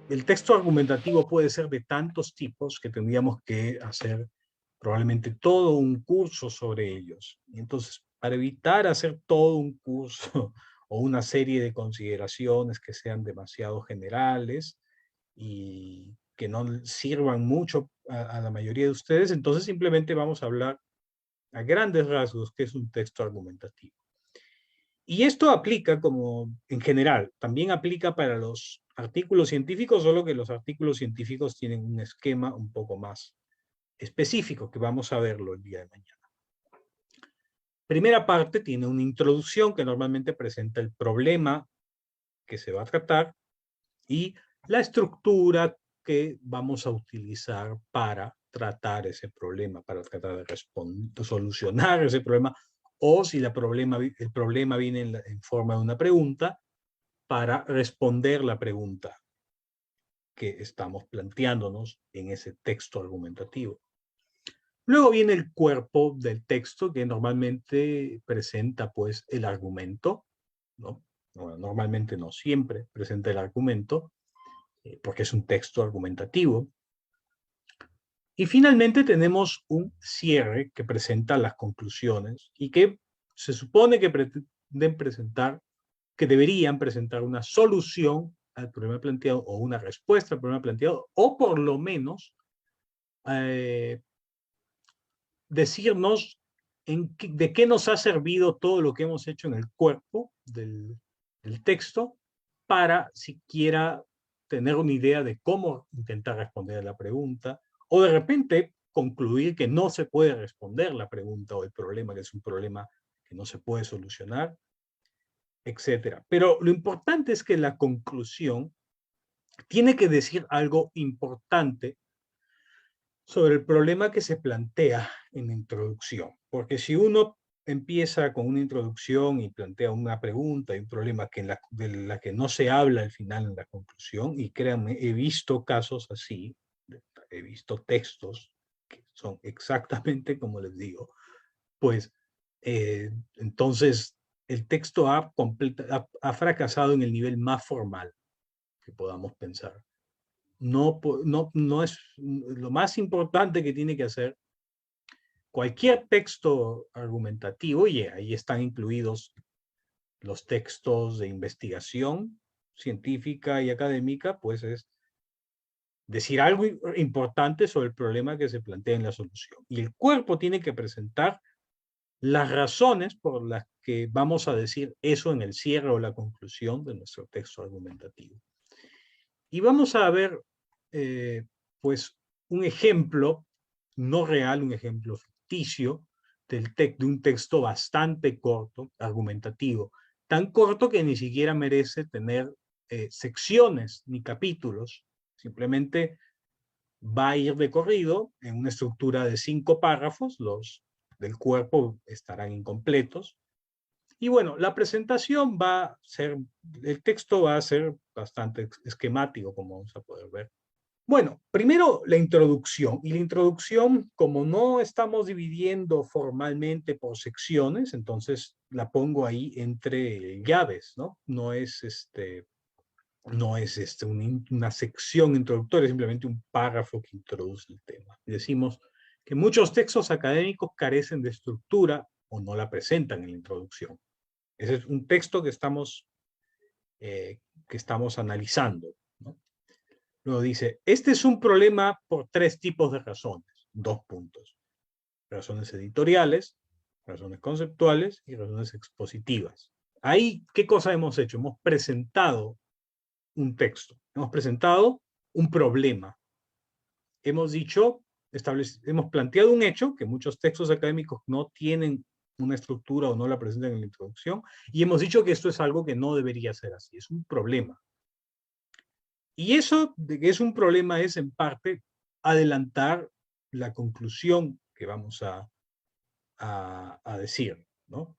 el texto argumentativo puede ser de tantos tipos que tendríamos que hacer probablemente todo un curso sobre ellos. Y entonces, para evitar hacer todo un curso o una serie de consideraciones que sean demasiado generales y que no sirvan mucho a la mayoría de ustedes, entonces simplemente vamos a hablar a grandes rasgos qué es un texto argumentativo. Y esto aplica como en general, también aplica para los artículos científicos, solo que los artículos científicos tienen un esquema un poco más específico, que vamos a verlo el día de mañana. Primera parte tiene una introducción que normalmente presenta el problema que se va a tratar y la estructura que vamos a utilizar para tratar ese problema, para tratar de solucionar ese problema, o si el problema viene en forma de una pregunta, para responder la pregunta que estamos planteándonos en ese texto argumentativo. Luego viene el cuerpo del texto, que normalmente presenta pues el argumento, ¿no? Bueno, normalmente no siempre presenta el argumento, porque es un texto argumentativo. Y finalmente tenemos un cierre que presenta las conclusiones y que se supone que pretenden presentar, que deberían presentar una solución al problema planteado o una respuesta al problema planteado, o por lo menos eh, decirnos de qué nos ha servido todo lo que hemos hecho en el cuerpo del texto para siquiera tener una idea de cómo intentar responder a la pregunta, o de repente concluir que no se puede responder la pregunta o el problema, que es un problema que no se puede solucionar, etcétera. Pero lo importante es que la conclusión tiene que decir algo importante sobre el problema que se plantea en la introducción. Porque si uno empieza con una introducción y plantea una pregunta y un problema de la que no se habla al final en la conclusión, y créanme, he visto casos así, he visto textos que son exactamente como les digo, pues entonces el texto ha fracasado en el nivel más formal que podamos pensar. No es lo más importante que tiene que hacer cualquier texto argumentativo, y ahí están incluidos los textos de investigación científica y académica, pues es decir algo importante sobre el problema que se plantea en la solución. Y el cuerpo tiene que presentar las razones por las que vamos a decir eso en el cierre o la conclusión de nuestro texto argumentativo. Y vamos a ver, pues, un ejemplo no real, un ejemplo ficticio de un texto bastante corto, argumentativo, tan corto que ni siquiera merece tener secciones ni capítulos, simplemente va a ir de corrido en una estructura de 5 párrafos, los del cuerpo estarán incompletos, y bueno, la presentación va a ser, el texto va a ser bastante esquemático, como vamos a poder ver. Bueno, primero la introducción. Y la introducción, como no estamos dividiendo formalmente por secciones, entonces la pongo ahí entre llaves, ¿no? No es una sección introductoria, simplemente un párrafo que introduce el tema. Y decimos que muchos textos académicos carecen de estructura o no la presentan en la introducción. Ese es un texto que estamos analizando, ¿no? Luego dice, este es un problema por 3 tipos de razones, 2 puntos. Razones editoriales, razones conceptuales y razones expositivas. Ahí, ¿qué cosa hemos hecho? Hemos presentado un texto, hemos presentado un problema. Hemos dicho, hemos planteado un hecho que muchos textos académicos no tienen una estructura o no la presentan en la introducción, y hemos dicho que esto es algo que no debería ser así, es un problema. Y eso de que es un problema es en parte adelantar la conclusión que vamos a decir, ¿no?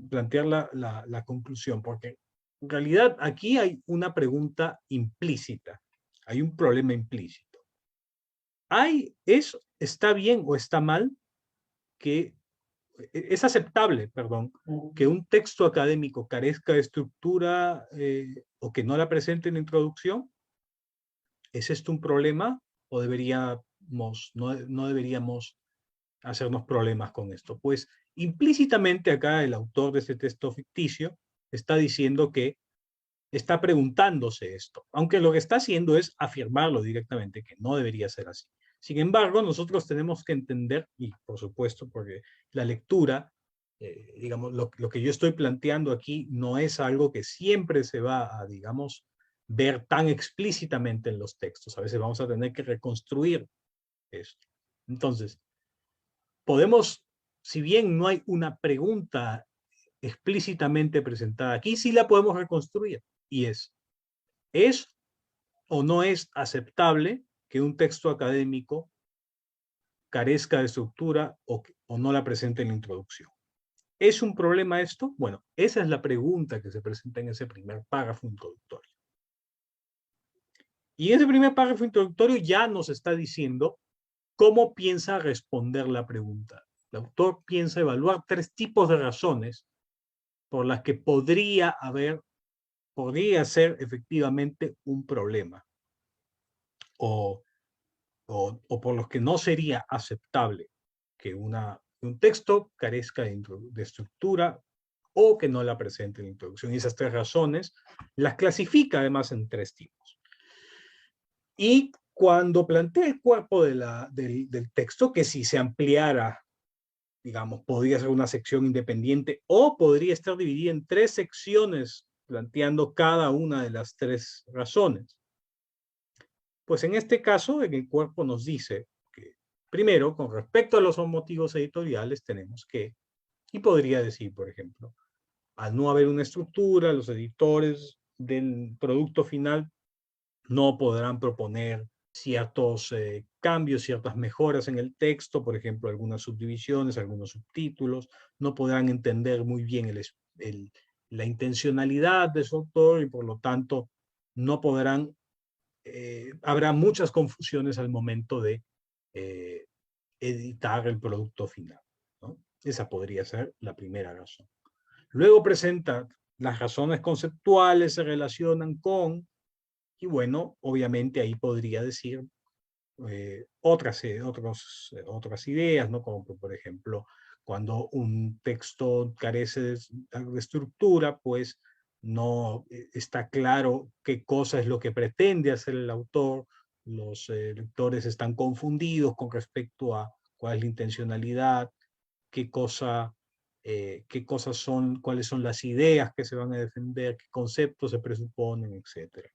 Plantear la conclusión, porque en realidad aquí hay una pregunta implícita, hay un problema implícito. ¿Está bien o está mal que es aceptable, perdón, que un texto académico carezca de estructura o que no la presente en la introducción? ¿Es esto un problema o no deberíamos hacernos problemas con esto? Pues implícitamente acá el autor de este texto ficticio está diciendo que está preguntándose esto, aunque lo que está haciendo es afirmarlo directamente, que no debería ser así. Sin embargo, nosotros tenemos que entender, y por supuesto, porque la lectura, digamos, lo que yo estoy planteando aquí no es algo que siempre se va a, digamos, ver tan explícitamente en los textos. A veces vamos a tener que reconstruir esto. Entonces, podemos, si bien no hay una pregunta explícitamente presentada aquí, sí la podemos reconstruir. Y ¿es o no es aceptable que un texto académico carezca de estructura o no la presente en la introducción? ¿Es un problema esto? Bueno, esa es la pregunta que se presenta en ese primer párrafo introductorio. Y en ese primer párrafo introductorio ya nos está diciendo cómo piensa responder la pregunta. El autor piensa evaluar 3 tipos de razones por las que podría ser efectivamente un problema o, o por los que no sería aceptable que un texto carezca de estructura o que no la presente en la introducción. Y esas 3 razones las clasifica además en 3 tipos. Y cuando plantea el cuerpo del texto, que si se ampliara, digamos, podría ser una sección independiente o podría estar dividida en 3 secciones planteando cada una de las 3 razones. Pues en este caso, en el cuerpo nos dice que, primero, con respecto a los motivos editoriales, tenemos que, y podría decir, por ejemplo, al no haber una estructura, los editores del producto final no podrán proponer ciertos cambios, ciertas mejoras en el texto, por ejemplo, algunas subdivisiones, algunos subtítulos, no podrán entender muy bien la intencionalidad de su autor y por lo tanto no podrán, habrá muchas confusiones al momento de eh, editar el producto final, ¿no? Esa podría ser la primera razón. Luego presenta las razones conceptuales, se relacionan con, y bueno, obviamente ahí podría decir otras ideas, ¿no? Como por ejemplo, cuando un texto carece de estructura, pues no está claro qué cosa es lo que pretende hacer el autor, los lectores están confundidos con respecto a cuál es la intencionalidad, qué cosas son, cuáles son las ideas que se van a defender, qué conceptos se presuponen, etcétera.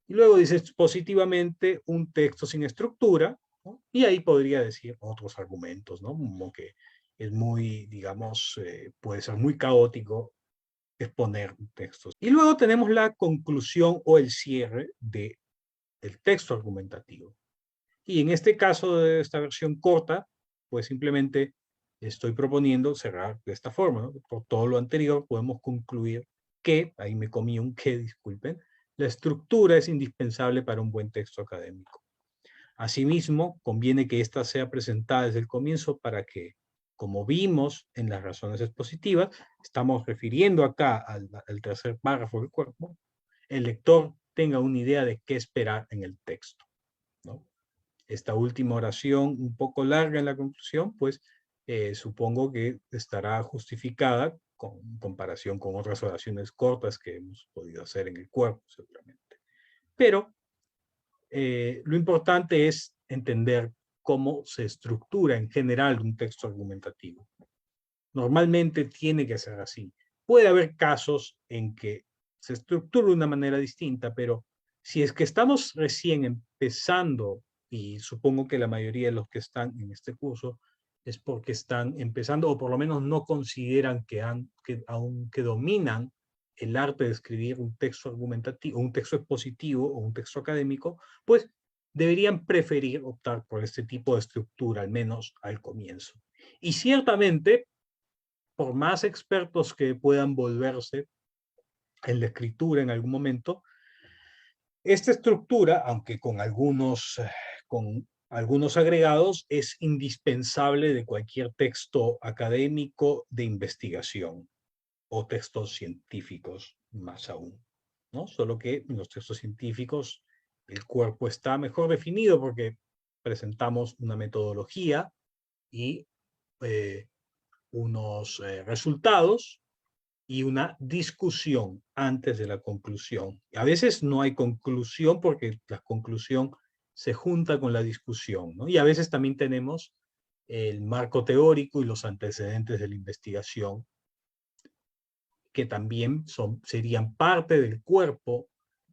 Y luego dice positivamente un texto sin estructura, ¿no? Y ahí podría decir otros argumentos, ¿no? Como que es muy, digamos, puede ser muy caótico exponer textos. Y luego tenemos la conclusión o el cierre del texto argumentativo. Y en este caso de esta versión corta, pues simplemente estoy proponiendo cerrar de esta forma, ¿no? Por todo lo anterior podemos concluir que, ahí me comí un que, disculpen, la estructura es indispensable para un buen texto académico. Asimismo, conviene que ésta sea presentada desde el comienzo para que, como vimos en las razones expositivas, estamos refiriendo acá al tercer párrafo del cuerpo, el lector tenga una idea de qué esperar en el texto, ¿no? Esta última oración, un poco larga en la conclusión, pues supongo que estará justificada con comparación con otras oraciones cortas que hemos podido hacer en el cuerpo, seguramente. Pero lo importante es entender cómo se estructura en general un texto argumentativo. Normalmente tiene que ser así. Puede haber casos en que se estructura de una manera distinta, pero si es que estamos recién empezando, y supongo que la mayoría de los que están en este curso es porque están empezando o por lo menos no consideran que dominan el arte de escribir un texto argumentativo, un texto expositivo o un texto académico, pues deberían preferir optar por este tipo de estructura, al menos al comienzo. Y ciertamente, por más expertos que puedan volverse en la escritura en algún momento, esta estructura, aunque con algunos agregados, es indispensable de cualquier texto académico de investigación o textos científicos más aún, ¿no? Solo que en los textos científicos el cuerpo está mejor definido porque presentamos una metodología y unos resultados y una discusión antes de la conclusión. A veces no hay conclusión porque la conclusión se junta con la discusión, ¿no? Y a veces también tenemos el marco teórico y los antecedentes de la investigación, que también serían parte del cuerpo,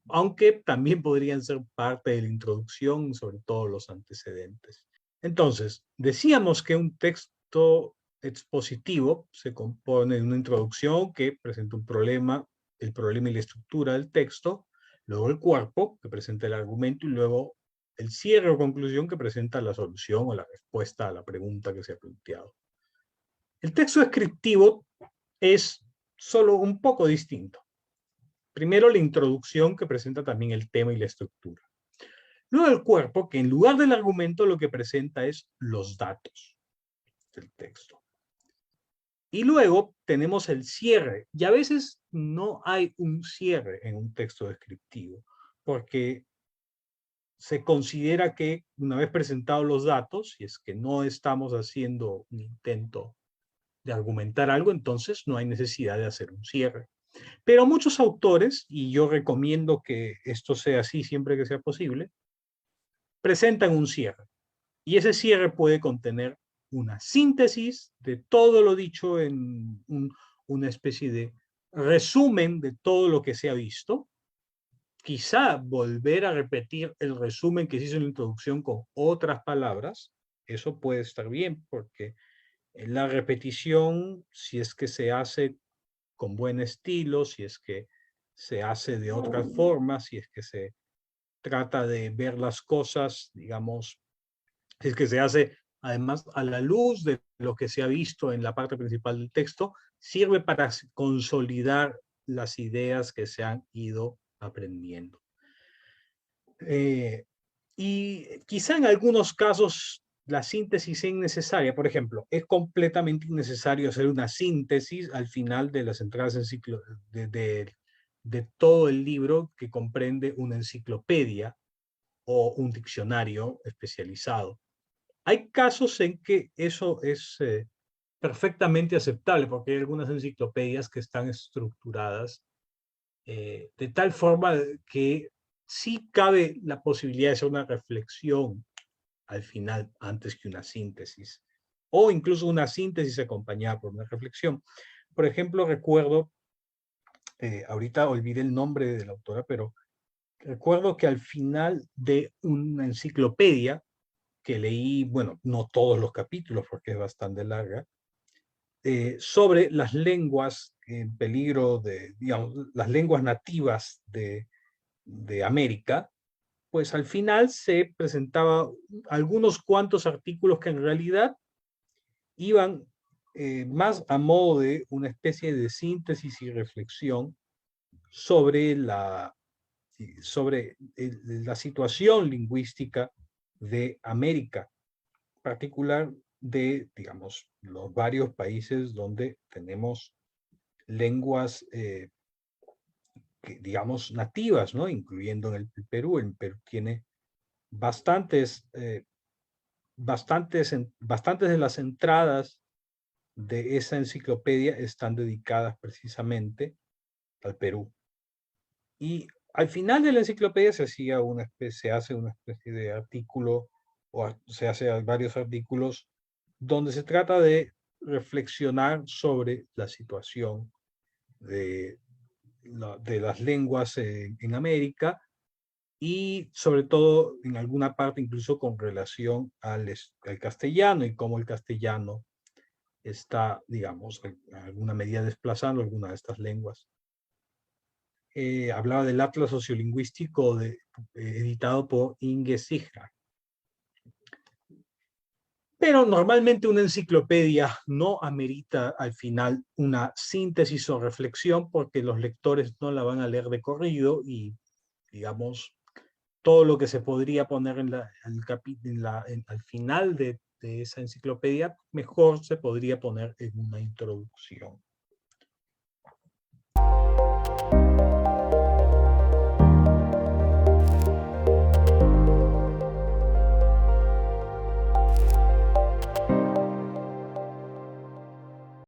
aunque también podrían ser parte de la introducción, sobre todo los antecedentes. Entonces, decíamos que un texto expositivo se compone de una introducción que presenta un problema, el problema y la estructura del texto, luego el cuerpo, que presenta el argumento, y luego el cierre o conclusión, que presenta la solución o la respuesta a la pregunta que se ha planteado. El texto descriptivo es solo un poco distinto. Primero, la introducción, que presenta también el tema y la estructura. Luego el cuerpo, que en lugar del argumento lo que presenta es los datos del texto. Y luego tenemos el cierre, y a veces no hay un cierre en un texto descriptivo, porque se considera que una vez presentados los datos, si es que no estamos haciendo un intento de argumentar algo, entonces no hay necesidad de hacer un cierre. Pero muchos autores, y yo recomiendo que esto sea así siempre que sea posible, presentan un cierre. Y ese cierre puede contener una síntesis de todo lo dicho en una especie de resumen de todo lo que se ha visto. Quizá volver a repetir el resumen que se hizo en la introducción con otras palabras, eso puede estar bien, porque la repetición, si es que se hace con buen estilo, si es que se hace de otras formas, si es que se trata de ver las cosas, digamos, si es que se hace además a la luz de lo que se ha visto en la parte principal del texto, sirve para consolidar las ideas que se han ido aprendiendo. Y quizá en algunos casos la síntesis es innecesaria. Por ejemplo, es completamente innecesario hacer una síntesis al final de las entradas en ciclo, de todo el libro que comprende una enciclopedia o un diccionario especializado. Hay casos en que eso es perfectamente aceptable, porque hay algunas enciclopedias que están estructuradas de tal forma que sí cabe la posibilidad de hacer una reflexión al final antes que una síntesis, o incluso una síntesis acompañada por una reflexión. Por ejemplo, recuerdo, ahorita olvidé el nombre de la autora, pero recuerdo que al final de una enciclopedia que leí, bueno, no todos los capítulos porque es bastante larga, sobre las lenguas en peligro de, digamos, las lenguas nativas de América, pues al final se presentaba algunos cuantos artículos que en realidad iban más a modo de una especie de síntesis y reflexión sobre la situación lingüística de América, particular de, digamos, los varios países donde tenemos lenguas, digamos, nativas, ¿no? Incluyendo en el Perú. El Perú tiene bastantes de las entradas de esa enciclopedia están dedicadas precisamente al Perú. Y al final de la enciclopedia se hace una especie de artículo, o se hace varios artículos, donde se trata de reflexionar sobre la situación de las lenguas en América, y sobre todo en alguna parte incluso con relación al castellano y cómo el castellano está, digamos, en alguna medida desplazando alguna de estas lenguas. Hablaba del Atlas Sociolingüístico editado por Inge Signa. Pero normalmente una enciclopedia no amerita al final una síntesis o reflexión, porque los lectores no la van a leer de corrido y, digamos, todo lo que se podría poner al final de esa enciclopedia, mejor se podría poner en una introducción.